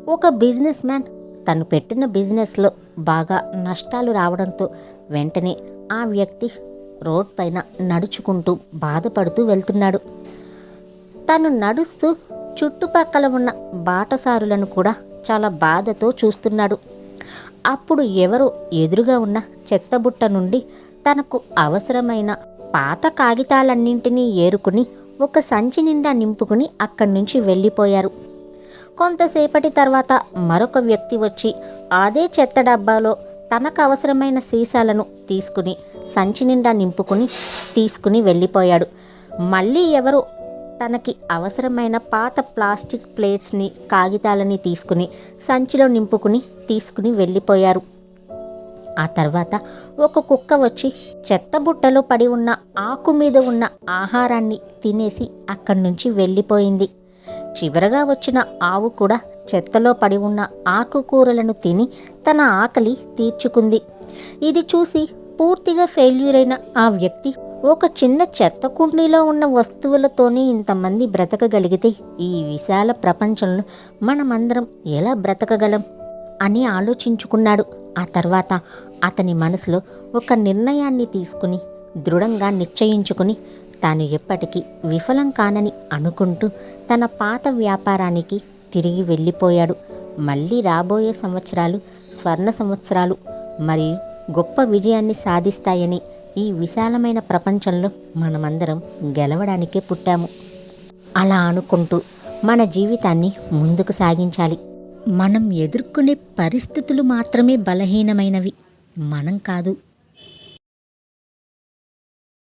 ఒక business man తను పెట్టిన బిజినెస్లో బాగా నష్టాలు రావడంతో వెంటనే ఆ వ్యక్తి రోడ్ పైన నడుచుకుంటూ బాధపడుతూ వెళ్తున్నాడు. తను నడుస్తూ చుట్టుపక్కల ఉన్న బాటసారులను కూడా చాలా బాధతో చూస్తున్నాడు. అప్పుడు ఎవరో ఎదురుగా ఉన్న చెత్తబుట్ట నుండి తనకు అవసరమైన పాత కాగితాలన్నింటినీ ఏరుకుని ఒక సంచి నిండా నింపుకుని అక్కడి నుంచి వెళ్ళిపోయారు. కొంతసేపటి తర్వాత మరొక వ్యక్తి వచ్చి అదే చెత్త డబ్బాలో తనకు అవసరమైన సీసాలను తీసుకుని సంచి నిండా నింపుకుని తీసుకుని వెళ్ళిపోయాడు. మళ్ళీ ఎవరో తనకి అవసరమైన పాత ప్లాస్టిక్ ప్లేట్స్ని కాగితాలని తీసుకుని సంచిలో నింపుకుని తీసుకుని వెళ్ళిపోయారు. ఆ తర్వాత ఒక కుక్క వచ్చి చెత్తబుట్టలో పడి ఉన్న ఆకు మీద ఉన్న ఆహారాన్ని తినేసి అక్కడి నుంచి వెళ్ళిపోయింది. చివరగా వచ్చిన ఆవు కూడా చెత్తలో పడి ఉన్న ఆకుకూరలను తిని తన ఆకలి తీర్చుకుంది. ఇది చూసి పూర్తిగా ఫెయిల్యూర్ అయిన ఆ వ్యక్తి ఒక చిన్న చెత్త కుండీలో ఉన్న వస్తువులతోనే ఇంతమంది బ్రతకగలిగితే ఈ విశాల ప్రపంచంలో మనమందరం ఎలా బ్రతకగలం అని ఆలోచించుకున్నాడు. ఆ తర్వాత అతని మనసులో ఒక నిర్ణయాన్ని తీసుకుని దృఢంగా నిశ్చయించుకుని తాను ఎప్పటికీ విఫలం కానని అనుకుంటూ తన పాత వ్యాపారానికి తిరిగి వెళ్ళిపోయాడు. మళ్ళీ రాబోయే సంవత్సరాలు స్వర్ణ సంవత్సరాలు మరియు గొప్ప విజయాన్ని సాధిస్తాయని ఈ విశాలమైన ప్రపంచంలో మనమందరం గెలవడానికే పుట్టాము. అలా అనుకుంటూ మన జీవితాన్ని ముందుకు సాగించాలి. మనం ఎదుర్కొనే పరిస్థితులు మాత్రమే బలహీనమైనవి, మనం కాదు.